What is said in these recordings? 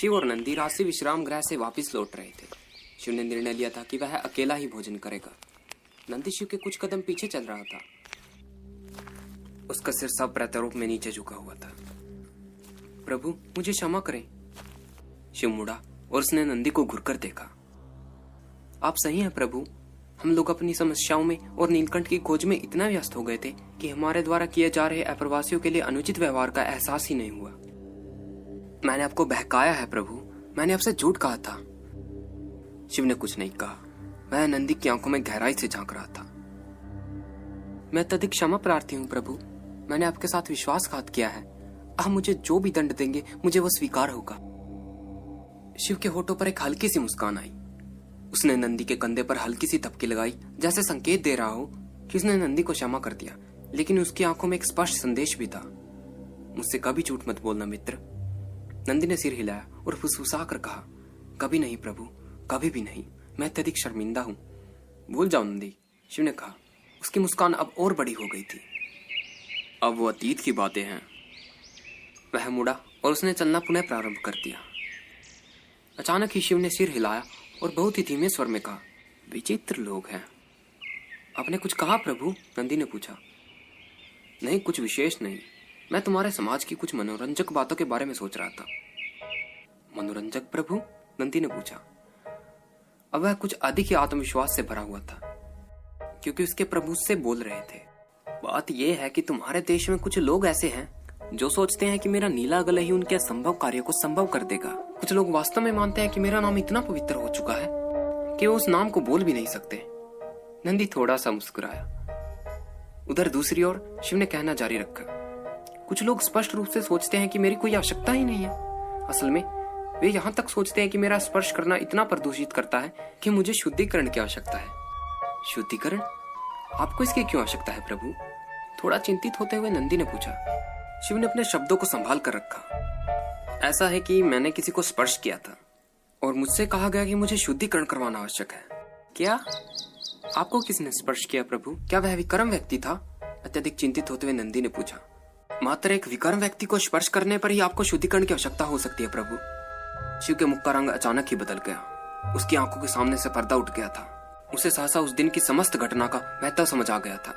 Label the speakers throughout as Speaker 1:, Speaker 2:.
Speaker 1: शिव और नंदी राशि विश्राम गृह से वापस लौट रहे थे। शिव ने निर्णय लिया था कि वह अकेला ही भोजन करेगा। नंदी शिव के कुछ कदम पीछे चल रहा था। उसका सिर सब प्रत्यारोप में नीचे झुका हुआ था। प्रभु मुझे क्षमा करें। शिव मुड़ा और उसने नंदी को घुरकर देखा। आप सही हैं प्रभु, हम लोग अपनी समस्याओं में और नीलकंठ की खोज में इतना व्यस्त हो गए थे कि हमारे द्वारा किए जा रहे अप्रवासियों के लिए अनुचित व्यवहार का एहसास ही नहीं हुआ। मैंने आपको बहकाया है प्रभु, मैंने आपसे झूठ कहा था। शिव ने कुछ नहीं कहा। वह नंदी की आंखों में गहराई से झांक रहा था। मैं अत्यधिक क्षमा प्रार्थी हूँ प्रभु, मैंने आपके साथ विश्वासघात किया है। आप मुझे जो भी दंड देंगे मुझे वो स्वीकार होगा। शिव के होठों पर एक हल्की सी मुस्कान आई। उसने नंदी के कंधे पर हल्की सी थपकी लगाई, जैसे संकेत दे रहा हो कि उसने नंदी को क्षमा कर दिया, लेकिन उसकी आंखों में एक स्पष्ट संदेश भी था। मुझसे कभी झूठ मत बोलना मित्र। नंदी ने सिर हिलाया और फुसफुसा कर कहा, कभी नहीं प्रभु, कभी भी नहीं, मैं अत्यधिक शर्मिंदा हूं। भूल जाओ नंदी, शिव ने कहा। उसकी मुस्कान अब और बड़ी हो गई थी। अब वो अतीत की बातें हैं। वह मुड़ा और उसने चलना पुनः प्रारंभ कर दिया। अचानक ही शिव ने सिर हिलाया और बहुत ही धीमे स्वर में कहा, विचित्र लोग हैं। आपने कुछ कहा प्रभु? नंदी ने पूछा। नहीं, कुछ विशेष नहीं, मैं तुम्हारे समाज की कुछ मनोरंजक बातों के बारे में सोच रहा था। मनोरंजक प्रभु? नंदी ने पूछा। अब वह कुछ अधिक ही आत्मविश्वास से भरा हुआ था, क्योंकि उसके प्रभु उससे बोल रहे थे। बात यह है कि तुम्हारे देश में कुछ लोग ऐसे हैं जो सोचते हैं कि मेरा नीला गला ही उनके असंभव कार्य को संभव कर देगा। कुछ लोग वास्तव में मानते हैं कि मेरा नाम इतना पवित्र हो चुका है कि वो उस नाम को बोल भी नहीं सकते। नंदी थोड़ा सा मुस्कुराया। उधर दूसरी ओर शिव ने कहना जारी रखा, कुछ लोग स्पष्ट रूप से सोचते हैं कि मेरी कोई आवश्यकता ही नहीं है। असल में वे यहाँ तक सोचते हैं कि मेरा स्पर्श करना इतना प्रदूषित करता है कि मुझे शुद्धिकरण की आवश्यकता है। शुद्धिकरण? आपको इसकी क्यों आवश्यकता है प्रभु? थोड़ा चिंतित होते हुए नंदी ने पूछा। शिव ने अपने शब्दों को संभाल कर रखा। ऐसा है कि मैंने किसी को स्पर्श किया था और मुझसे कहा गया कि मुझे शुद्धिकरण करवाना आवश्यक है। क्या? आपको किसने स्पर्श किया प्रभु? क्या वह विक्रम व्यक्ति था? अत्यधिक चिंतित होते हुए नंदी ने पूछा। मात्र एक विक्रम व्यक्ति को स्पर्श करने पर ही आपको शुद्धिकरण की आवश्यकता हो सकती है प्रभु। शिव के मुख का रंग अचानक ही बदल गया। उसकी आंखों के सामने से पर्दा उठ गया था। उसे सहसा उस दिन की समस्त घटना का महत्व समझ आ गया था।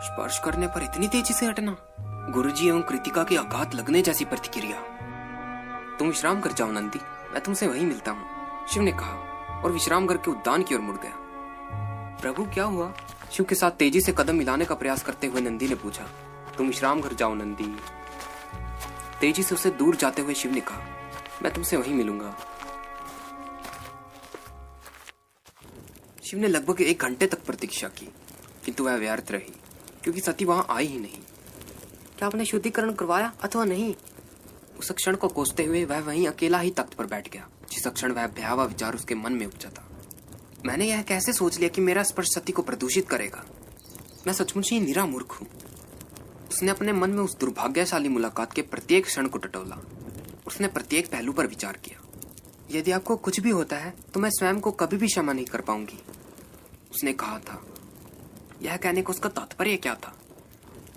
Speaker 1: स्पर्श करने पर इतनी तेजी से हटना, गुरुजी एवं कृतिका के आघात लगने जैसी प्रतिक्रिया। तुम विश्राम कर जाओ नंदी, मैं तुमसे वहीं मिलता हूँ, शिव ने कहा और विश्राम घर के उद्यान की ओर मुड़ गया। प्रभु क्या हुआ? शिव के साथ तेजी से कदम मिलाने का प्रयास करते हुए नंदी ने पूछा। तुम विश्राम घर जाओ नंदी। तेजी से उसे दूर जाते हुए शिव ने कहा, मैं तुमसे वहीं मिलूंगा। शिव ने लगभग 1 घंटे तक प्रतीक्षा की, किंतु वह व्यर्थ रही, क्योंकि सती वहां आई ही नहीं। क्या आपने शुद्धिकरण करवाया अथवा नहीं? उस क्षण को कोसते हुए वह वहीं अकेला ही तख्त पर बैठ गया, जिस क्षण वह भयावह विचार उसके मन में उपजा था। मैंने यह कैसे सोच लिया कि मेरा स्पर्श सती को प्रदूषित करेगा? मैं सचमुच ही निरा मूर्ख हूँ। उसने अपने मन में उस दुर्भाग्यशाली मुलाकात के प्रत्येक क्षण को टटोला। उसने प्रत्येक पहलू पर विचार किया। यदि आपको कुछ भी होता है तो मैं स्वयं को कभी भी क्षमा नहीं कर पाऊंगी, उसने कहा था। यह कहने का उसका तात्पर्य क्या था?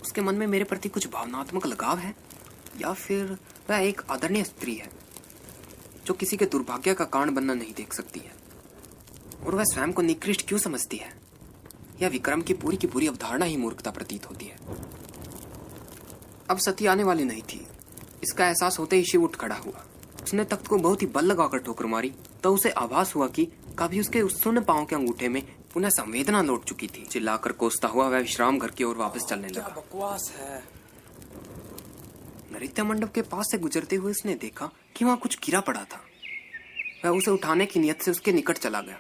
Speaker 1: उसके मन में मेरे प्रति कुछ भावनात्मक लगाव है, या फिर वह एक आदरणीय स्त्री है जो किसी के दुर्भाग्य का कारण बनना नहीं देख सकती है, और वह स्वयं को निकृष्ट क्यों समझती है? यह विक्रम की पूरी अवधारणा ही मूर्खता प्रतीत होती है। अब सती आने वाली नहीं थी। इसका एहसास होते ही शिव उठ खड़ा हुआ। उसने तख्त को बहुत ही बल लगाकर ठोकर मारी, तो उसे आभास हुआ कि कभी उसके उस सुन्न पांव के अंगूठे में पुनः संवेदना लौट चुकी थी। चिल्लाकर कोसता हुआ वह विश्राम घर की ओर वापस चलने लगा।
Speaker 2: क्या बकवास है।
Speaker 1: नृत्य मंडप के पास से गुजरते हुए उसने देखा कि वहां कुछ गिरा पड़ा था। वह उसे उठाने की नियत से उसके निकट चला गया।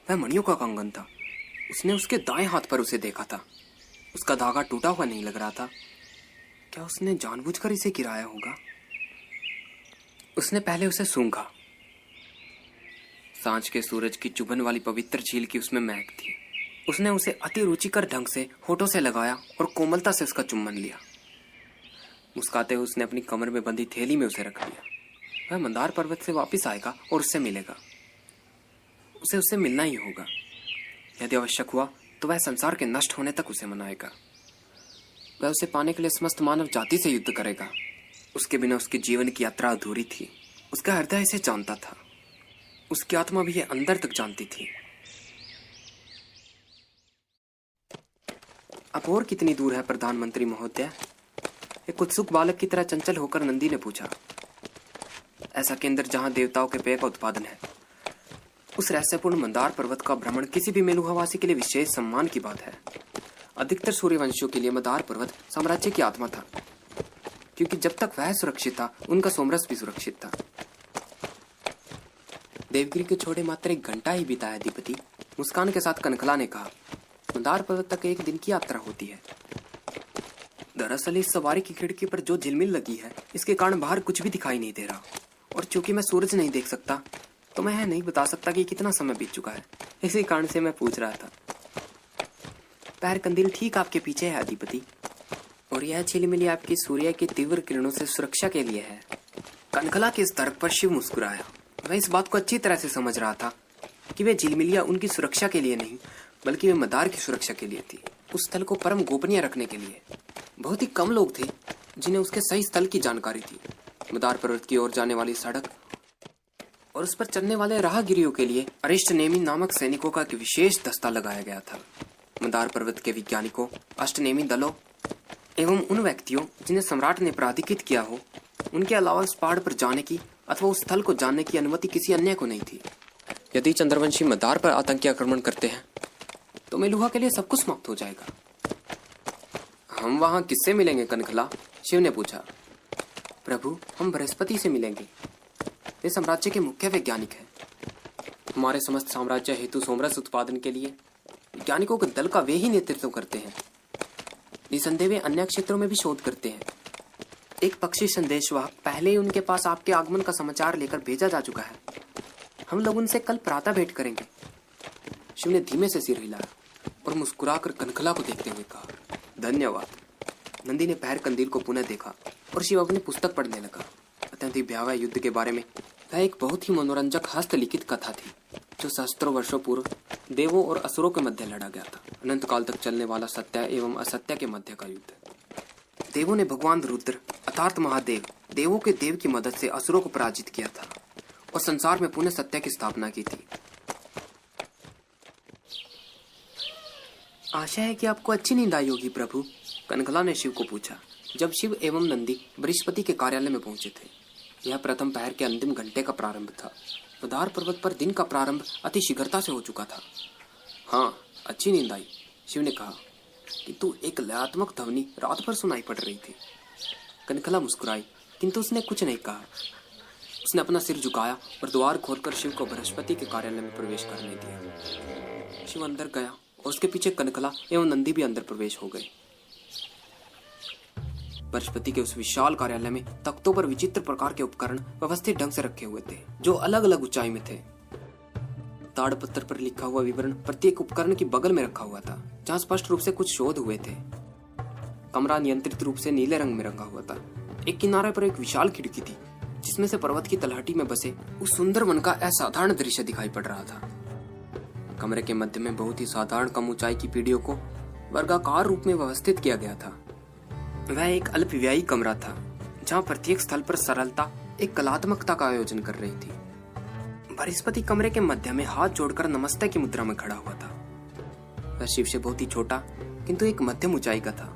Speaker 1: वह मणियों का कंगन था। उसने उसके दाएं हाथ पर उसे देखा था। उसका धागा टूटा हुआ नहीं लग रहा था। क्या उसने जानबूझकर इसे गिराया होगा? उसने पहले उसे सूंघा। सांझ के सूरज की चुभन वाली पवित्र झील की उसमें महक थी। उसने उसे अति रुचिकर ढंग से होठों से लगाया और कोमलता से उसका चुम्बन लिया। मुस्काते हुए उसने अपनी कमर में बंधी थैली में उसे रख लिया। वह मंदार पर्वत से वापस आएगा और उससे मिलेगा। उसे उससे मिलना ही होगा। यदि आवश्यक हुआ तो वह संसार के नष्ट होने तक उसे मनाएगा। वह उसे पाने के लिए समस्त मानव जाति से युद्ध करेगा। उसके बिना उसके जीवन की यात्रा अधूरी थी। उसका हृदय इसे जानता था, उसकी आत्मा भी ये अंदर तक जानती थी। अब और कितनी दूर है प्रधानमंत्री महोदय? एक उत्सुक बालक की तरह चंचल होकर नंदी ने पूछा। ऐसा केंद्र जहां देवताओं के पेय का उत्पादन है। उस रहस्यपूर्ण मंदार पर्वत का भ्रमण किसी भी मेलुहावासी के लिए विशेष सम्मान की बात है। अधिकतर सूर्यवंशियों के लिए मंदार पर्वत साम्राज्य की आत्मा था, क्योंकि जब तक वह सुरक्षित था, उनका सोमरस भी सुरक्षित था। देवगिरी के छोड़े मात्र 1 घंटा ही बीता है अधिपति, मुस्कान के साथ कनखला ने कहा। मंदार पर्वत तक 1 दिन की यात्रा होती है। दरअसल इस सवारी की खिड़की पर जो झिलमिल लगी है, इसके कारण बाहर कुछ भी दिखाई नहीं दे रहा, और चूंकि मैं सूरज नहीं देख सकता, तो मैं नहीं बता सकता कि कितना समय बीत चुका है। इसी कारण से मैं पूछ रहा था। पैर कंदील ठीक आपके पीछे है अधिपति, और यह झिलमिली आपकी सूर्य की तीव्र किरणों से सुरक्षा के लिए है। कनखला के इस तर्क पर शिव मुस्कुराया। वह इस बात को अच्छी तरह से समझ रहा था कि वे झिलमिलियां उनकी सुरक्षा के लिए नहीं, बल्कि वे मंदार की सुरक्षा के लिए थी, उस स्थल को परम गोपनीय रखने के लिए। बहुत ही कम लोग थे जिन्हें उसके सही स्थल की जानकारी थी। मंदार पर्वत की ओर जाने वाली सड़क और उस पर चलने वाले राहगीरियों के लिए अरिष्ट नेमी नामक सैनिकों का एक विशेष दस्ता लगाया गया था। मंदार पर्वत के वैज्ञानिकों, अष्टनेमी दलों एवं उन व्यक्तियों जिन्हें सम्राट ने प्राधिकृत किया हो, उनके अलावा उस पहाड़ पर जाने की अथवा उस स्थल को जानने की अनुमति किसी अन्य को नहीं थी। यदि चंद्रवंशी मंदार पर आतंकी आक्रमण करते हैं तो मेलुहा के लिए सब कुछ समाप्त हो जाएगा। हम वहां किससे मिलेंगे कनखला? शिव ने पूछा। प्रभु, हम बृहस्पति से मिलेंगे। वे साम्राज्य के मुख्य वैज्ञानिक हैं। हमारे समस्त साम्राज्य हेतु सोमरस उत्पादन के लिए वैज्ञानिकों के दल का वे ही नेतृत्व करते हैं। निसंदेह वे अन्य क्षेत्रों में भी शोध करते हैं। एक पक्षी संदेशवाहक पहले ही उनके पास आपके आगमन का समाचार लेकर भेजा जा चुका है। हम लोग उनसे कल प्रातः भेंट करेंगे। शिव ने धीमे से सिर हिलाया और मुस्कुराकर कनखला को देखते हुए कहा, धन्यवाद। नंदी ने पैर कंदील को पुनः देखा और शिव अपनी पुस्तक पढ़ने लगा। अत्यंत भयावह युद्ध के बारे में वह एक बहुत ही मनोरंजक हस्तलिखित कथा थी, जो सहस्त्रों वर्षों पूर्व देवों और असुरों के मध्य लड़ा गया था। अनंत काल तक चलने वाला सत्य एवं असत्य के मध्य का युद्ध। देवों ने भगवान रुद्र अर्थात महादेव, देवों के देव की मदद से असुरों को पराजित किया था और संसार में पुनः सत्य की स्थापना की थी। आशा है कि आपको अच्छी नींद आई होगी प्रभु, कनखला ने शिव को पूछा जब शिव एवं नंदी बृहस्पति के कार्यालय में पहुंचे थे। यह प्रथम पहर के अंतिम घंटे का प्रारंभ था। मंदार पर्वत पर दिन का प्रारंभ अति शीघ्रता से हो चुका था। हाँ, अच्छी नींद आई, शिव ने कहा, किंतु एक लयात्मक ध्वनि रात भर सुनाई पड़ रही थी। कनखला मुस्कुराई, किंतु उसने कुछ नहीं कहा। उसने अपना सिर झुकाया और द्वार खोलकर शिव को बृहस्पति के कार्यालय में प्रवेश करने दिया। शिव अंदर गया और उसके पीछे कनखला एवं नंदी भी अंदर प्रवेश हो गए। बृहस्पति के उस विशाल कार्यालय में तख्तों पर विचित्र प्रकार के उपकरण व्यवस्थित ढंग से रखे हुए थे, जो अलग अलग ऊंचाई में थे। ताड़पत्र पर लिखा हुआ विवरण प्रत्येक उपकरण की बगल में रखा हुआ था, जहां स्पष्ट रूप से कुछ शोध हुए थे। कमरा नियंत्रित रूप से नीले रंग में रंगा हुआ था। एक किनारे पर एक विशाल खिड़की थी, जिसमें से पर्वत की तलहटी में बसे उस सुंदर वन का असाधारण दृश्य दिखाई पड़ रहा था। कमरे के मध्य में बहुत ही साधारण कम ऊंचाई की पीढ़ियों को वर्गाकार रूप में व्यवस्थित किया गया था। वह एक अल्पव्ययी कमरा था, जहां प्रत्येक स्थल पर सरलता एक कलात्मकता का आयोजन कर रही थी। बृहस्पति कमरे के मध्य में हाथ जोड़कर नमस्ते की मुद्रा में खड़ा हुआ था। वह शिव से बहुत ही छोटा किंतु एक मध्यम ऊंचाई का था।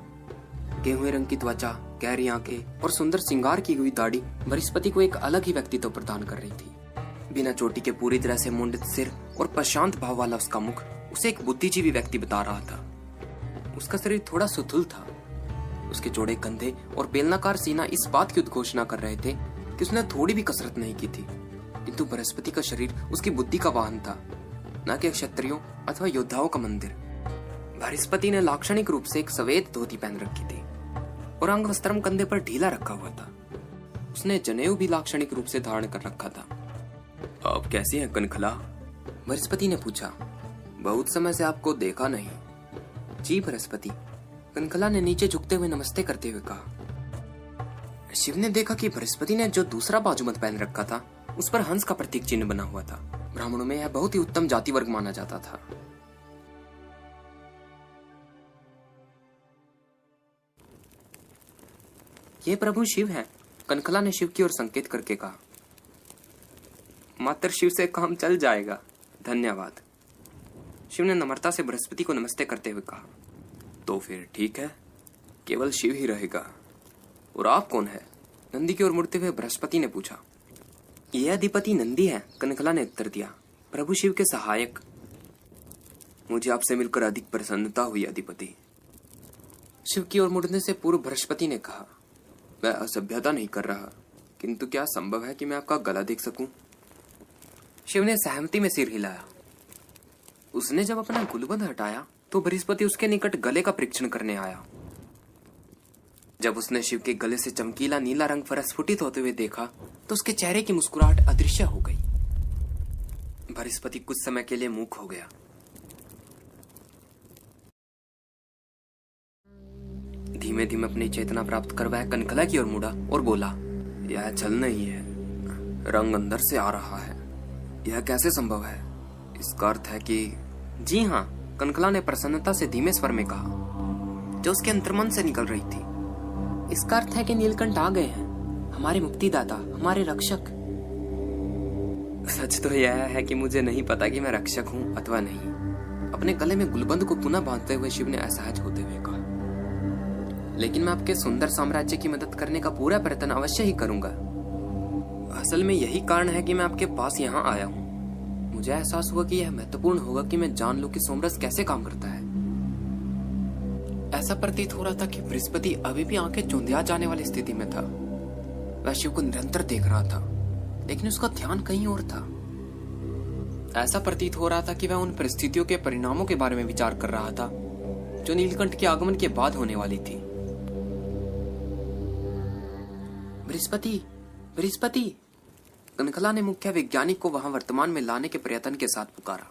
Speaker 1: गेहुए रंग की त्वचा, गहरी आंखें और सुंदर श्रृंगार की हुई दाढ़ी बृहस्पति को एक अलग ही व्यक्तित्व प्रदान कर रही थी। बिना चोटी के पूरी तरह से मुंडित सिर और प्रशांत भाव वाला उसका मुख उसे एक बुद्धिजीवी व्यक्ति बता रहा था। उसका शरीर थोड़ा सुथुल था। उसके जोड़े कंधे और बेलनाकार सीना इस बात की उद्घोषणा कर रहे थे कि उसने थोड़ी भी कसरत नहीं की थी। किंतु बृहस्पति का शरीर उसकी बुद्धि का वाहन था, न कि क्षत्रियों अथवा योद्धाओं का मंदिर। बृहस्पति ने लाक्षणिक रूप से एक सफेद धोती पहन रखी थी और अंग वस्त्रम कंधे पर ढीला रखा हुआ था। उसने जनेऊ भी लाक्षणिक रूप से धारण कर रखा था। आप कैसे हैं कनखला? बृहस्पति ने पूछा। बहुत समय से आपको देखा नहीं। जी बृहस्पति, कनखला ने नीचे झुकते हुए नमस्ते करते हुए कहा। शिव ने देखा कि बृहस्पति ने जो दूसरा बाजूबंद पहन रखा था, उस पर हंस का प्रतीक चिन्ह बना हुआ था। ब्राह्मणों में यह बहुत ही उत्तम जाति वर्ग माना जाता था। ये प्रभु शिव हैं, कनकला ने शिव की ओर संकेत करके कहा। मात्र शिव से काम चल जाएगा, धन्यवाद। शिव ने नम्रता से बृहस्पति को नमस्ते करते हुए कहा। तो फिर ठीक है, केवल शिव ही रहेगा। और आप कौन है? नंदी की ओर मुड़ते हुए बृहस्पति ने पूछा। यह अधिपति नंदी है, कनकला ने उत्तर दिया। प्रभु शिव के सहायक। मुझे आपसे मिलकर अधिक प्रसन्नता हुई अधिपति। शिव की ओर मुड़ने से पूर्व बृहस्पति ने कहा। मैं असभ्यता नहीं कर रहा, किंतु क्या संभव है कि मैं आपका गला देख सकूं? शिव ने सहमति में सिर हिलाया। उसने जब अपना गुलबंद हटाया तो बृहस्पति उसके निकट गले का परीक्षण करने आया। जब उसने शिव के गले से चमकीला नीला रंग प्रस्फुटित होते हुए देखा तो उसके चेहरे की मुस्कुराहट अदृश्य हो गई। बृहस्पति कुछ समय के लिए मूक हो गया। धीमे धीमे अपनी चेतना प्राप्त कर वह कनकला की ओर मुड़ा और बोला, यह छल नहीं है, रंग अंदर से आ रहा है। यह कैसे संभव है? इसका अर्थ है कि जी हाँ, कनकला ने प्रसन्नता से धीमे स्वर में कहा, जो उसके अंतर्मन से निकल रही थी। इसका अर्थ है कि नीलकंठ आ गए हैं, हमारे मुक्तिदाता, हमारे रक्षक। सच तो यह है कि मुझे नहीं पता कि मैं रक्षक हूँ अथवा नहीं। अपने गले में गुलबंद को पुनः बांधते हुए शिव ने असहज होते हुए कहा, लेकिन मैं आपके सुंदर साम्राज्य की मदद करने का पूरा प्रयत्न अवश्य ही करूंगा। असल में यही कारण है कि मैं आपके पास यहाँ आया हूँ। मुझे एहसास हुआ कि यह महत्वपूर्ण होगा कि मैं जान लूं कि सोमरस कैसे काम करता है। ऐसा प्रतीत हो रहा था कि बृहस्पति अभी भी आंखें चौंधिया जाने वाली स्थिति में था। वह शिव को निरंतर देख रहा था, लेकिन उसका ध्यान कहीं और था। ऐसा प्रतीत हो रहा था कि वह उन परिस्थितियों के परिणामों के बारे में विचार कर रहा था जो नीलकंठ के आगमन के बाद होने वाली थी। बृहस्पति, बृहस्पति! कनकला ने मुख्य वैज्ञानिक को वहां वर्तमान में लाने के प्रयत्न के साथ पुकारा।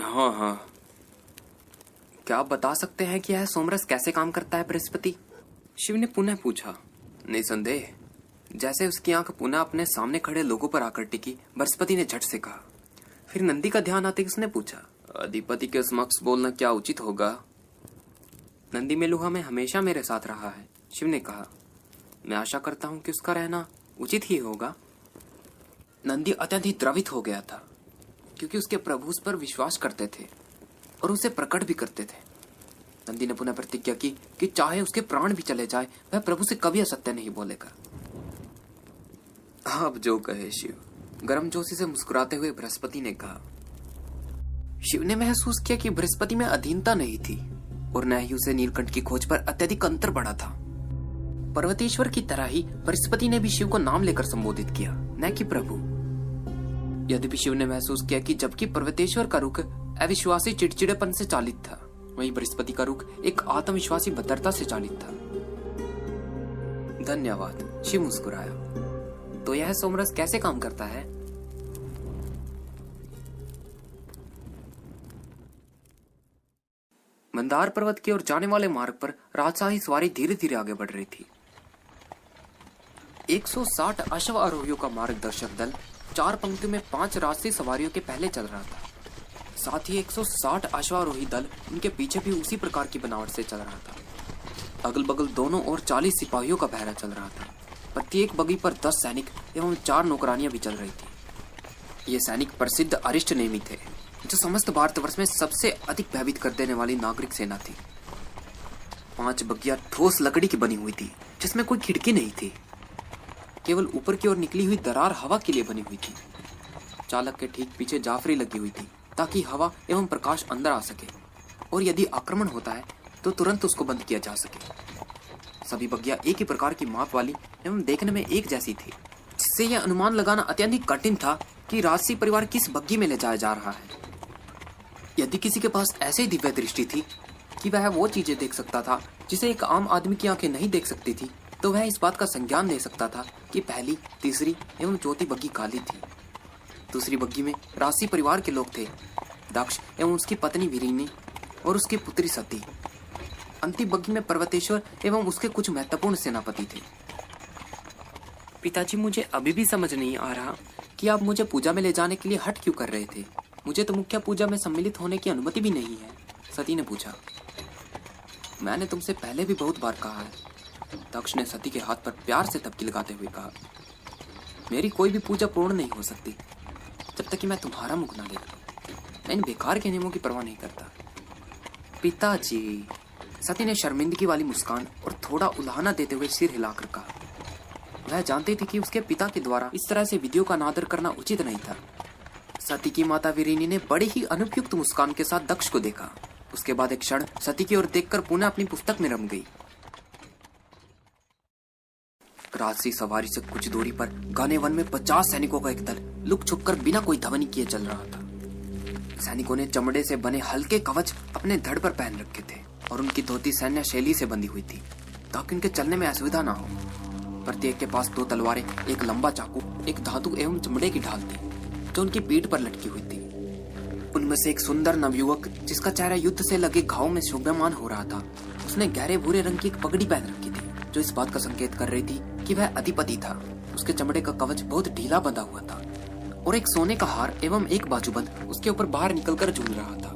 Speaker 1: हाँ हाँ, क्या आप बता सकते हैं कि यह सोमरस कैसे काम करता है बृहस्पति? शिव ने पुनः पूछा। निसंदेह। जैसे उसकी आंख पुनः अपने सामने खड़े लोगों पर आकर टिकी, बृहस्पति ने झट से कहा। फिर नंदी का ध्यान आते उसने पूछा, अधिपति के समक्ष बोलना क्या उचित होगा? नंदी मेलुहा में हमेशा मेरे साथ रहा है, शिव ने कहा। मैं आशा करता हूं कि उसका रहना उचित ही होगा। नंदी अत्यधिक द्रवित हो गया था, क्योंकि उसके प्रभु उस पर विश्वास करते थे और उसे प्रकट भी करते थे। नंदी ने पुनः प्रतिज्ञा की कि चाहे उसके प्राण भी चले जाए, वह प्रभु से कभी असत्य नहीं बोलेगा। आप जो कहे शिव, गर्मजोशी से मुस्कुराते हुए बृहस्पति ने कहा। शिव ने महसूस किया कि बृहस्पति में अधीनता नहीं थी और न ही उसे नीलकंठ की खोज पर अत्यधिक अंतर बढ़ा था। पर्वतेश्वर की तरह ही बृहस्पति ने भी शिव को नाम लेकर संबोधित किया, न कि प्रभु। यद्यपि शिव ने महसूस किया कि जबकि पर्वतेश्वर का रुख अविश्वासी चिड़चिड़ेपन से चालित था, वहीं बृहस्पति का रुख एक आत्मविश्वासी भद्रता से चालित था। धन्यवाद, शिव मुस्कुराया। तो यह सोमरस कैसे काम करता है? मंदार पर्वत की ओर जाने वाले मार्ग पर राजशाही सवारी धीरे धीरे आगे बढ़ रही थी। 160 अश्वारोहियों का मार्गदर्शक दल 4 पंक्तियों में 5 राजसी सवारियों के पहले चल रहा था। साथ ही 160 अश्वारोही दल उनके पीछे भी उसी प्रकार की बनावट से चल रहा था। अगल बगल दोनों ओर 40 सिपाहियों का पहरा चल रहा था। प्रत्येक बगी पर 10 सैनिक एवं 4 नौकरानियां भी चल रही थी। ये सैनिक प्रसिद्ध अरिष्ट नेमी थे, जो समस्त भारतवर्ष में सबसे अधिक भयभीत कर देने वाली नागरिक सेना थी। 5 बगिया ठोस लकड़ी की बनी हुई थी, जिसमें कोई खिड़की नहीं थी। केवल ऊपर की ओर निकली हुई दरार हवा के लिए बनी हुई थी। चालक के ठीक पीछे जाफरी लगी हुई थी, ताकि हवा एवं प्रकाश अंदर आ सके और यदि आक्रमण होता है तो तुरंत उसको बंद किया जा सके। सभी बगिया एक ही प्रकार की माप वाली एवं देखने में एक जैसी थी, जिससे यह अनुमान लगाना अत्यधिक कठिन था कि राजसी परिवार किस बग्गी में ले जाया जा रहा है। यदि किसी के पास ऐसी दिव्य दृष्टि थी कि वह वो चीजें देख सकता था जिसे एक आम आदमी की आंखें नहीं देख सकती थी, तो वह इस बात का संज्ञान दे सकता था कि पहली, तीसरी एवं चौथी बग्गी खाली थी। दूसरी बग्गी में राजसी परिवार के लोग थे, दक्ष एवं उसकी पत्नी वीरिनी और उसकी पुत्री सती। अंतिम बग्गी में पर्वतेश्वर एवं उसके कुछ महत्वपूर्ण सेनापति थे। पिताजी, मुझे अभी भी समझ नहीं आ रहा कि आप मुझे पूजा में ले जाने के लिए हट क्यों कर रहे थे। मुझे तो मुख्य पूजा में सम्मिलित होने की अनुमति भी नहीं है, सती ने पूछा। मैंने तुमसे पहले भी बहुत बार कहा है दक्ष ने सती के हाथ पर प्यार से तबकी लगाते हुए कहा, मेरी कोई भी पूजा पूर्ण नहीं हो सकती जब तक कि मैं तुम्हारा मुख ना देख लूं। मैं इन बेकार के नियमों की परवाह नहीं करता। पिताजी, सती ने शर्मिंदगी वाली मुस्कान और थोड़ा उल्हाना देते हुए सिर हिलाकर कहा। वह जानती थी कि उसके पिता के द्वारा इस तरह से विधियों का अनादर करना उचित नहीं था। सती की माता वीरिनी ने बड़ी ही अनुपयुक्त मुस्कान के साथ दक्ष को देखा। उसके बाद एक क्षण सती की ओर देखकर पुनः अपनी पुस्तक में रम गई। राजसी सवारी से कुछ दूरी पर घने वन में 50 सैनिकों का एक दल लुक छुप कर बिना कोई ध्वनि किए चल रहा था। सैनिकों ने चमड़े से बने हल्के कवच अपने धड़ पर पहन रखे थे और उनकी धोती सैन्य शैली से बंधी हुई थी ताकि उनके चलने में असुविधा ना हो। प्रत्येक के पास 2 तलवारें, एक लंबा चाकू, एक धातु एवं चमड़े की ढाल थी जो उनकी पीठ पर लटकी हुई थी। उनमें से एक सुंदर नवयुवक जिसका चेहरा युद्ध से लगे घाव में शोभायमान हो रहा था, उसने गहरे भूरे रंग की एक पगड़ी पहन रखी थी जो इस बात का संकेत कर रही थी कि वह अधिपति था। उसके चमड़े का कवच बहुत ढीला बंधा हुआ था और एक सोने का हार एवं एक बाजूबंद उसके ऊपर बाहर निकलकर झूल रहा था।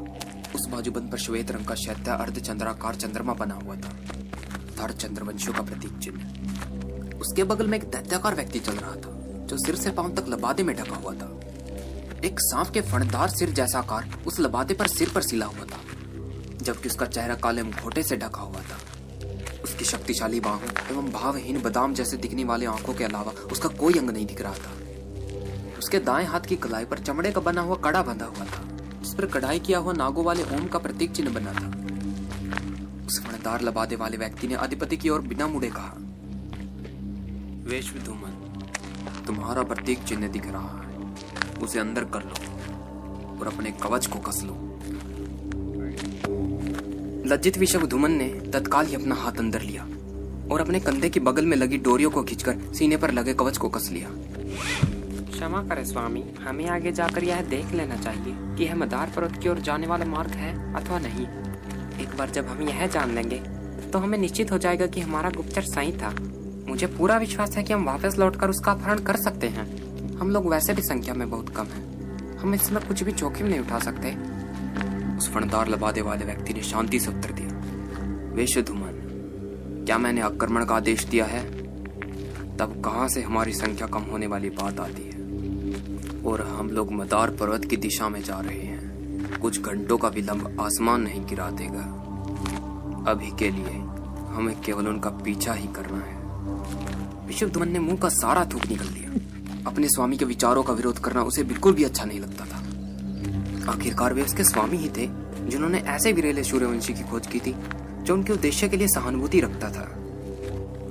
Speaker 1: उस बाजूबंद पर श्वेत रंग का शैत्य अर्धचंद्राकार चंद्रमा बना हुआ था, अर्थात चंद्रवंशियों का प्रतीक चिन्ह। उसके बगल में एक दैत्याकार व्यक्ति चल रहा था जो सिर से पांव तक लबादे में ढका हुआ था। एक सांप के फणदार सिर जैसा आकार उस लबादे पर सिर पर सिला हुआ था, जबकि उसका चेहरा काले मुखौटे से ढका हुआ था। उसकी शक्तिशाली बाहों एवं भावहीन बादाम जैसे दिखने वाले आंखों के अलावा उसका कोई अंग नहीं दिख रहा था। उसके दाएं हाथ की कलाई पर चमड़े का बना हुआ कड़ा बंधा हुआ था जिस पर कढ़ाई किया हुआ नागों वाले ओम का प्रतीक चिन्ह बना था। उस फणदार लबादे वाले व्यक्ति ने अधिपति की ओर बिना मुड़े कहा, वेशविधूमन, तुम्हारा प्रतीक चिन्ह दिख रहा है, उसे अंदर कर लो और अपने कवच को कस लो। लज्जित विश्वधूमन ने तत्काल ही अपना हाथ अंदर लिया और अपने कंधे की बगल में लगी डोरियों को खींचकर सीने पर लगे कवच को कस लिया।
Speaker 2: क्षमा करें स्वामी, हमें आगे जाकर यह देख लेना चाहिए कि यह मदार पर्वत की ओर जाने वाला मार्ग है अथवा नहीं। एक बार जब हम यह जान लेंगे तो हमें निश्चित हो जाएगा कि हमारा गुप्तचर सही था। मुझे पूरा विश्वास है कि हम वापस लौटकर उसका अपहरण कर सकते हैं। हम लोग वैसे भी संख्या में बहुत कम हैं। हम इसमें कुछ भी जोखिम नहीं उठा सकते।
Speaker 1: उस फणदार लबादे वाले व्यक्ति ने शांति से उत्तर दिया, वेशधूमन, क्या मैंने आक्रमण का आदेश दिया है? तब कहां से हमारी संख्या कम होने वाली बात आती है? और हम लोग मदार पर्वत की दिशा में जा रहे हैं। कुछ घंटों का विलंब आसमान नहीं गिरा देगा। अभी के लिए हमें केवल उनका पीछा ही करना है। विश्वधूमन ने मुंह का सारा थूक निकल दिया। अपने स्वामी के विचारों का विरोध करना उसे बिल्कुल भी अच्छा नहीं लगता था। आखिरकार वे उसके स्वामी ही थे जिन्होंने ऐसे विरेले सूर्यवंशी की खोज की थी जो उनके उद्देश्य के लिए सहानुभूति रखता था।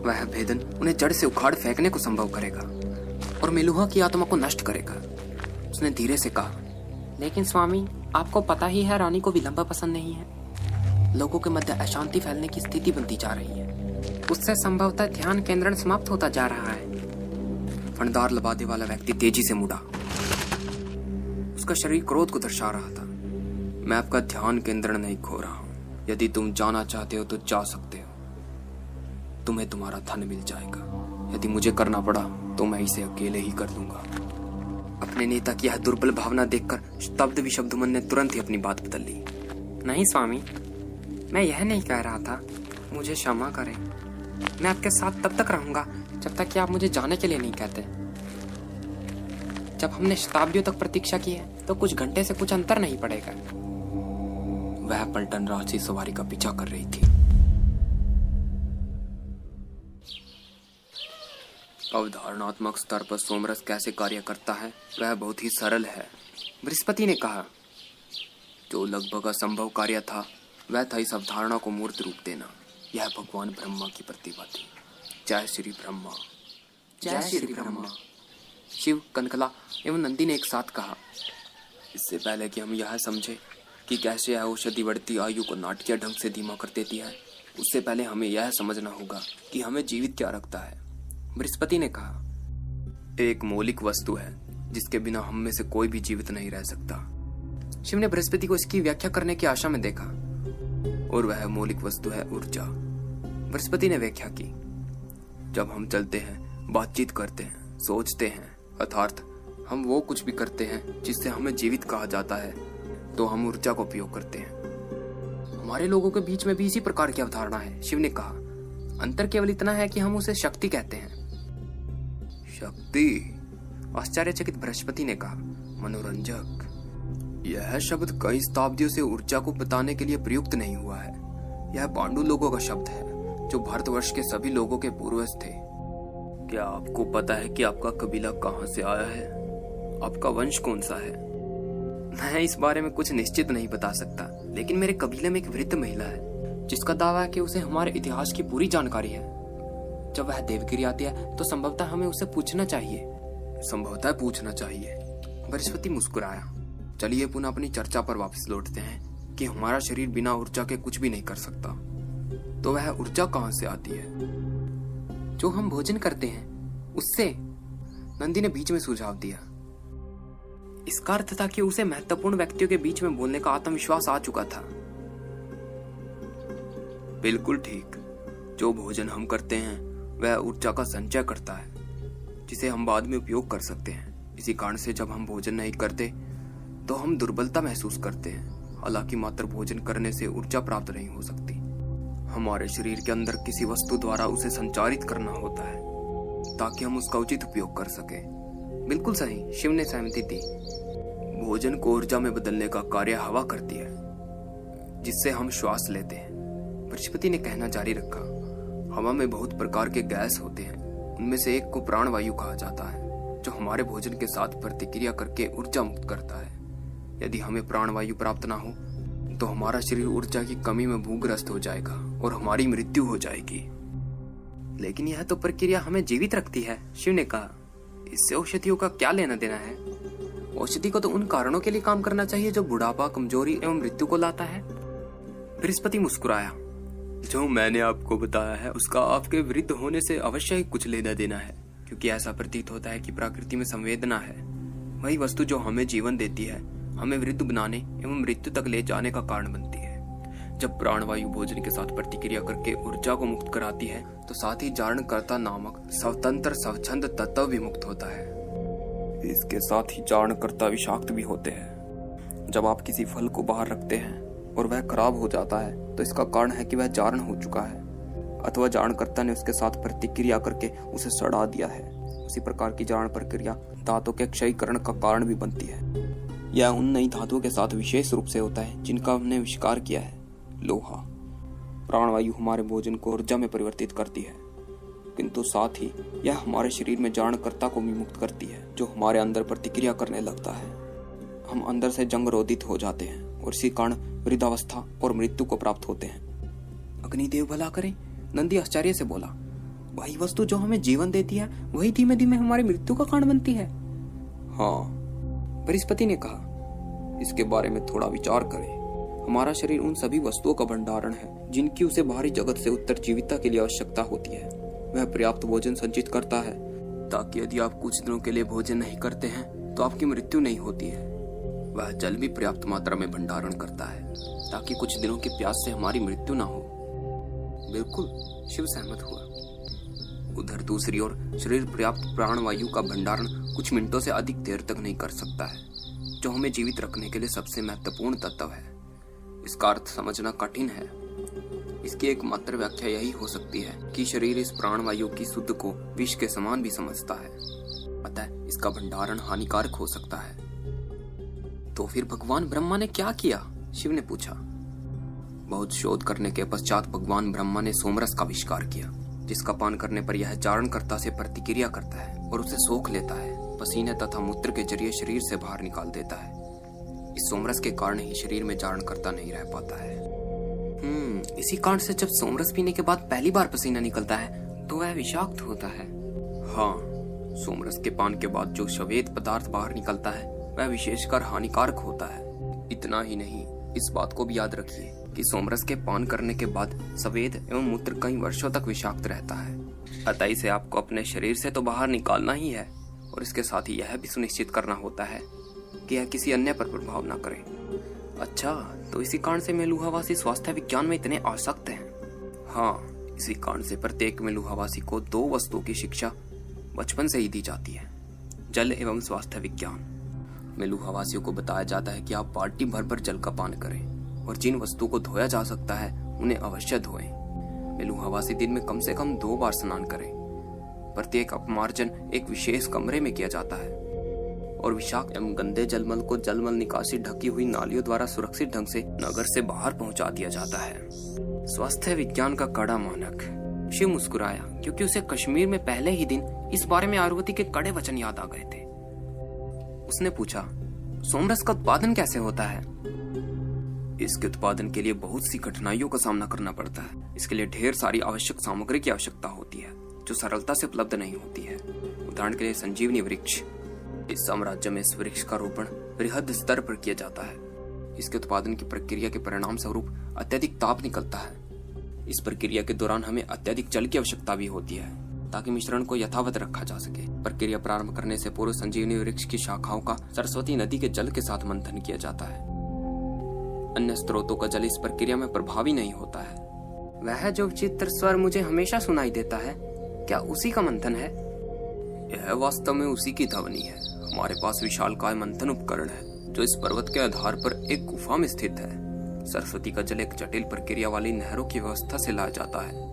Speaker 1: वह भेदन उन्हें जड़ से उखाड़ फेंकने को संभव करेगा और मेलुहा की आत्मा को नष्ट करेगा। उसने धीरे से कहा,
Speaker 2: लेकिन स्वामी, आपको पता ही है रानी को विलंब पसंद नहीं है।
Speaker 1: लोगों के मध्य अशांति फैलने की स्थिति बनती जा रही है।
Speaker 2: उससे संभवतः ध्यान केंद्रण समाप्त होता जा रहा है।
Speaker 1: फणदार लबादे वाला व्यक्ति तेजी से मुड़ा। उसका शरीर क्रोध को दर्शा रहा था। मैं आपका ध्यान केंद्रण नहीं खो रहा हूं। यदि तुम जाना चाहते हो तो जा सकते हो। तुम्हें तुम्हारा धन मिल जाएगा। यदि मुझे करना पड़ा तो मैं इसे अकेले ही कर दूंगा। अपने नेता की यह दुर्बल भावना देखकर स्तब्ध विश्वधूमन ने तुरंत ही अपनी बात बदल ली।
Speaker 2: नहीं स्वामी, मैं यह नहीं कह रहा था। मुझे क्षमा करें। मैं आपके साथ तब तक रहूंगा जब तक कि आप मुझे जाने के लिए नहीं कहते। जब हमने शताब्दियों तक प्रतीक्षा की है तो कुछ घंटे से कुछ अंतर नहीं पड़ेगा।
Speaker 1: वह पलटन राजसी सवारी का पीछा कर रही थी। अवधारणात्मक स्तर पर सोमरस कैसे कार्य करता है वह बहुत ही सरल है। बृहस्पति ने कहा, जो लगभग असंभव कार्य था वह था इस अवधारणा को मूर्त रूप देना। यह भगवान ब्रह्मा की प्रतिभा थी। जय श्री ब्रह्मा, जय श्री ब्रह्मा। शिव, कनकला एवं नंदी ने एक साथ कहा। इससे पहले कि हम यह समझे कि कैसे यह औषधि बढ़ती आयु को नाटकीय ढंग से धीमा कर देती है, उससे पहले हमें यह समझना होगा कि हमें जीवित क्या रखता है। बृहस्पति ने कहा, एक मौलिक वस्तु है जिसके बिना हम में से कोई भी जीवित नहीं रह सकता। शिव ने बृहस्पति को इसकी व्याख्या करने की आशा में देखा, और वह मौलिक वस्तु है ऊर्जा। बृहस्पति ने व्याख्या की, जब हम चलते हैं, बातचीत करते हैं, सोचते हैं, अर्थात हम वो कुछ भी करते हैं जिससे हमें जीवित कहा जाता है, तो हम ऊर्जा का उपयोग करते हैं। हमारे लोगों के बीच में भी इसी प्रकार की अवधारणा है। शिव ने कहा, अंतर केवल इतना है कि हम उसे शक्ति कहते हैं। शक्ति? आश्चर्यचकित बृहस्पति ने कहा। मनोरंजक। यह शब्द कई शताब्दियों से ऊर्जा को बताने के लिए प्रयुक्त नहीं हुआ है। यह पांडु लोगों का शब्द है, जो भारतवर्ष के सभी लोगों के पूर्वज थे। क्या आपको पता है कि आपका कबीला कहाँ से आया है? आपका वंश कौन सा है? मैं इस बारे में कुछ निश्चित नहीं बता सकता, लेकिन मेरे कबीले में एक वृद्ध महिला है जिसका दावा है कि उसे हमारे इतिहास की पूरी जानकारी है। जब वह देवगिरी आती है तो संभवतः हमें उससे पूछना चाहिए। संभवतः पूछना चाहिए? बृहस्पति मुस्कुराया। चलिए पुनः अपनी चर्चा पर वापस लौटते हैं कि हमारा शरीर बिना ऊर्जा के कुछ भी नहीं कर सकता। तो वह ऊर्जा कहाँ से आती है? जो हम भोजन करते हैं उससे, नंदी ने बीच में सुझाव दिया। इसका अर्थ था कि उसे महत्वपूर्ण व्यक्तियों के बीच में बोलने का आत्मविश्वास आ चुका था। बिल्कुल ठीक। जो भोजन हम करते हैं वह ऊर्जा का संचय करता है, जिसे हम बाद में उपयोग कर सकते हैं। इसी कारण से जब हम भोजन नहीं करते तो हम दुर्बलता महसूस करते हैं। हालांकि मात्र भोजन करने से ऊर्जा प्राप्त नहीं हो सकती। हमारे शरीर के अंदर किसी वस्तु द्वारा उसे संचारित करना होता है ताकि हम उसका उचित उपयोग कर सके। बिल्कुल सही, शिव ने सहमति दी। भोजन को ऊर्जा में बदलने का कार्य हवा करती है, जिससे हम श्वास लेते हैं। बृहस्पति ने कहना जारी रखा। हवा में बहुत प्रकार के गैस होते हैं। उनमें से एक को प्राणवायु कहा जाता है, जो हमारे भोजन के साथ प्रतिक्रिया करके ऊर्जा मुक्त करता है। यदि हमें प्राणवायु प्राप्त ना हो तो हमारा शरीर ऊर्जा की कमी में भूग्रस्त हो जाएगा और हमारी मृत्यु हो जाएगी। लेकिन यह तो प्रक्रिया हमें जीवित रखती है, शिव ने कहा। इससे औषधियों का क्या लेना देना है? औषधि को तो उन कारणों के लिए काम करना चाहिए जो बुढ़ापा, कमजोरी एवं मृत्यु को लाता है। बृहस्पति मुस्कुराया। जो मैंने आपको बताया है उसका आपके वृद्ध होने से अवश्य ही कुछ लेना देना है, क्योंकि ऐसा प्रतीत होता है कि प्रकृति में संवेदना है। वही वस्तु जो हमें जीवन देती है, हमें वृद्ध बनाने एवं मृत्यु तक ले जाने का कारण बनती है। जब प्राणवायु भोजन के साथ प्रतिक्रिया करके ऊर्जा को मुक्त कराती है तो साथ ही जारणकर्ता नामक स्वतंत्र स्वच्छंद तत्व भी मुक्त होता है। इसके साथ ही जारणकर्ता विषाक्त भी होते हैं। जब आप किसी फल को बाहर रखते हैं और वह खराब हो जाता है तो इसका कारण है कि वह जारण हो चुका है, अथवा जारणकर्ता ने उसके साथ प्रतिक्रिया करके उसे सड़ा दिया है। उसी प्रकार की जारण प्रक्रिया धातु के क्षयीकरण का कारण भी बनती है। यह उन नई धातुओं के साथ विशेष रूप से होता है जिनका हमने आविष्कार किया है। लोहा। प्राणवायु हमारे भोजन को ऊर्जा में परिवर्तित करती है, किंतु साथ ही यह हमारे शरीर में जारणकर्ता को भी मुक्त करती है, जो हमारे अंदर प्रतिक्रिया करने लगता है। हम अंदर से जंग रोधित हो जाते हैं और इसी कारण वृद्धावस्था और मृत्यु को प्राप्त होते हैं। अग्निदेव भला करे, नंदी आश्चर्य से बोला। वही वस्तु जो हमें जीवन देती है वही धीमे धीमे हमारी मृत्यु का कारण बनती है। हाँ, बृहस्पति ने कहा। इसके बारे में थोड़ा विचार करें। हमारा शरीर उन सभी वस्तुओं का भंडारण है जिनकी उसे बाहरी जगत से उत्तरजीविता के लिए आवश्यकता होती है। वह पर्याप्त भोजन संचित करता है ताकि यदि आप कुछ दिनों के लिए भोजन नहीं करते हैं तो आपकी मृत्यु नहीं होती है। वह जल भी पर्याप्त मात्रा में भंडारण करता है ताकि कुछ दिनों की प्यास से हमारी मृत्यु ना हो। बिल्कुल, शिव सहमत हुआ। उधर दूसरी ओर शरीर पर्याप्त प्राणवायु का भंडारण कुछ मिनटों से अधिक देर तक नहीं कर सकता है, जो हमें जीवित रखने के लिए सबसे महत्वपूर्ण तत्व है। इसका अर्थ समझना कठिन है। इसकी एकमात्र व्याख्या यही हो सकती है कि शरीर इस प्राणवायु की शुद्ध को विष के समान भी समझता है, अतः इसका भंडारण हानिकारक हो सकता है। तो फिर भगवान ब्रह्मा ने क्या किया? शिव ने पूछा। बहुत शोध करने के पश्चात भगवान ब्रह्मा ने सोमरस का आविष्कार किया, जिसका पान करने पर यह जारणकर्ता से प्रतिक्रिया करता है और उसे सोख लेता है। पसीने तथा मूत्र के जरिए शरीर से बाहर निकाल देता है। इस सोमरस के कारण ही शरीर में जारणकर्ता नहीं रह पाता है। इसी कारण से जब सोमरस पीने के बाद पहली बार पसीना निकलता है तो वह विषाक्त होता है। हाँ, सोमरस के पान के बाद जो श्वेत पदार्थ बाहर निकलता है वह विशेषकर हानिकारक होता है। इतना ही नहीं, इस बात को भी याद रखिए कि सोमरस के पान करने के बाद स्वेद एवं मूत्र कई वर्षों तक विषाक्त रहता है। अतः इसे आपको अपने शरीर से तो बाहर निकालना ही है और इसके साथ ही यह भी सुनिश्चित करना होता है कि यह किसी अन्य पर प्रभाव न करे। अच्छा, तो इसी कारण से मेलुहावासी स्वास्थ्य विज्ञान में इतने आसक्त हैं। हाँ, इसी कारण से प्रत्येक मेलुहावासी को 2 वस्तुओं की शिक्षा बचपन से ही दी जाती है, जल एवं स्वास्थ्य विज्ञान। मेलुहावासियों को बताया जाता है कि आप बाल्टी भर भर जल का पान करें और जिन वस्तुओं को धोया जा सकता है उन्हें अवश्य धोएं। मेलुहवासी दिन में कम से कम 2 बार स्नान करें। प्रत्येक अपमार्जन एक विशेष कमरे में किया जाता है और विषाक्त एवं गंदे जलमल को जलमल निकासी ढकी हुई नालियों द्वारा सुरक्षित ढंग से नगर से बाहर पहुंचा दिया जाता है। स्वास्थ्य विज्ञान का कड़ा मानक। शिव मुस्कुराया क्योंकि उसे कश्मीर में पहले ही दिन इस बारे में आयुर्वेदी के कड़े वचन याद आ गए थे। उसने पूछा, सोमरस का उत्पादन कैसे होता है? इसके उत्पादन के लिए बहुत सी कठिनाइयों का सामना करना पड़ता है। इसके लिए ढेर सारी आवश्यक सामग्री की आवश्यकता होती है जो सरलता से उपलब्ध नहीं होती है। उदाहरण के लिए संजीवनी वृक्ष। इस साम्राज्य में इस वृक्ष का रोपण बृहद स्तर पर किया जाता है। इसके उत्पादन की प्रक्रिया के परिणाम स्वरूप अत्यधिक ताप निकलता है। इस प्रक्रिया के दौरान हमें अत्यधिक जल की आवश्यकता भी होती है ताकि मिश्रण को यथावत रखा जा सके। प्रक्रिया प्रारंभ करने से पूर्व संजीवनी वृक्ष की शाखाओं का सरस्वती नदी के जल के साथ मंथन किया जाता है। अन्य स्रोतों का जल इस प्रक्रिया में प्रभावी नहीं होता है।
Speaker 2: वह जो विचित्र स्वर मुझे हमेशा सुनाई देता है, क्या उसी का मंथन है?
Speaker 1: यह वास्तव में उसी की ध्वनि है। हमारे पास विशालकाय मंथन उपकरण है जो इस पर्वत के आधार पर एक गुफा में स्थित है। सरस्वती का जल एक जटिल प्रक्रिया वाली नहरों की व्यवस्था से लाया जाता है।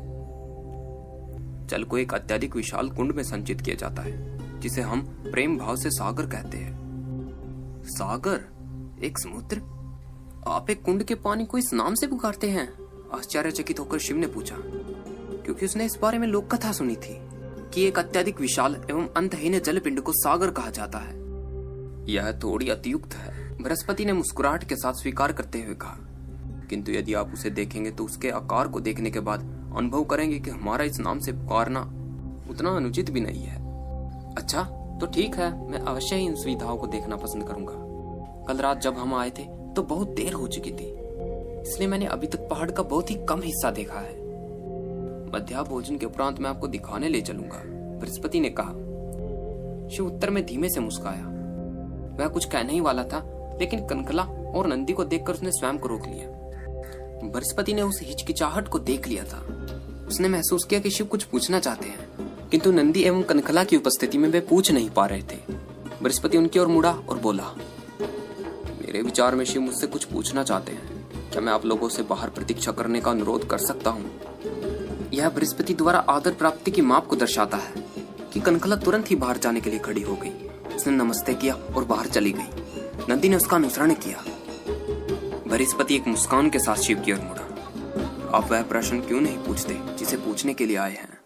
Speaker 1: जल को एक अत्यधिक विशाल कुंड में संचित किया जाता है जिसे हम प्रेम भाव से सागर कहते हैं।
Speaker 2: सागर? एक समुद्र? आप एक कुंड के पानी को इस नाम से पुकारते हैं? आश्चर्यचकित होकर शिव ने पूछा, क्योंकि उसने इस बारे में लोक कथा सुनी थी कि एक अत्यधिक विशाल एवं अंतहीन जल पिंड को सागर कहा जाता है।
Speaker 1: यह थोड़ी अतियुक्त है,
Speaker 2: बृहस्पति ने मुस्कुराहट के साथ स्वीकार करते हुए कहा,
Speaker 1: किंतु यदि आप उसे देखेंगे तो उसके आकार को देखने के बाद अनुभव करेंगे कि हमारा इस नाम से पुकारना उतना अनुचित भी नहीं है।
Speaker 2: अच्छा, तो ठीक है, मैं अवश्य ही इन सुविधाओं को देखना पसंद करूंगा। कल रात जब हम आए थे तो बहुत देर हो चुकी थी, इसलिए मैंने अभी तक पहाड़ का बहुत ही कम हिस्सा देखा है।
Speaker 1: मध्याह्न भोजन के उपरांत मैं आपको दिखाने ले चलूंगा, बृहस्पति ने कहा।
Speaker 2: शिव उत्तर में धीमे से मुस्कुराया। वह कुछ कहने ही वाला था, लेकिन कनकला और नंदी को देखकर उसने स्वयं को रोक लिया। बृहस्पति ने उस हिचकिचाहट को देख लिया था। उसने महसूस किया कि शिव कुछ पूछना चाहते हैं, किंतु नंदी एवं कनकला की उपस्थिति में वे पूछ नहीं पा रहे थे। बृहस्पति उनकी ओर मुड़ा और बोला,
Speaker 1: मेरे विचार में शिव मुझसे कुछ पूछना चाहते हैं। क्या मैं आप लोगों से बाहर प्रतीक्षा करने का अनुरोध कर सकता हूँ?
Speaker 2: यह बृहस्पति द्वारा आदर प्राप्ति की माप को दर्शाता है कि कनकला तुरंत ही बाहर जाने के लिए खड़ी हो गई। उसने नमस्ते किया और बाहर चली गई। नंदी ने उसका अनुसरण किया।
Speaker 1: बृहस्पति एक मुस्कान के साथ शिव की ओर मुड़ा। आप वह प्रश्न क्यों नहीं पूछते जिसे पूछने के लिए आए हैं?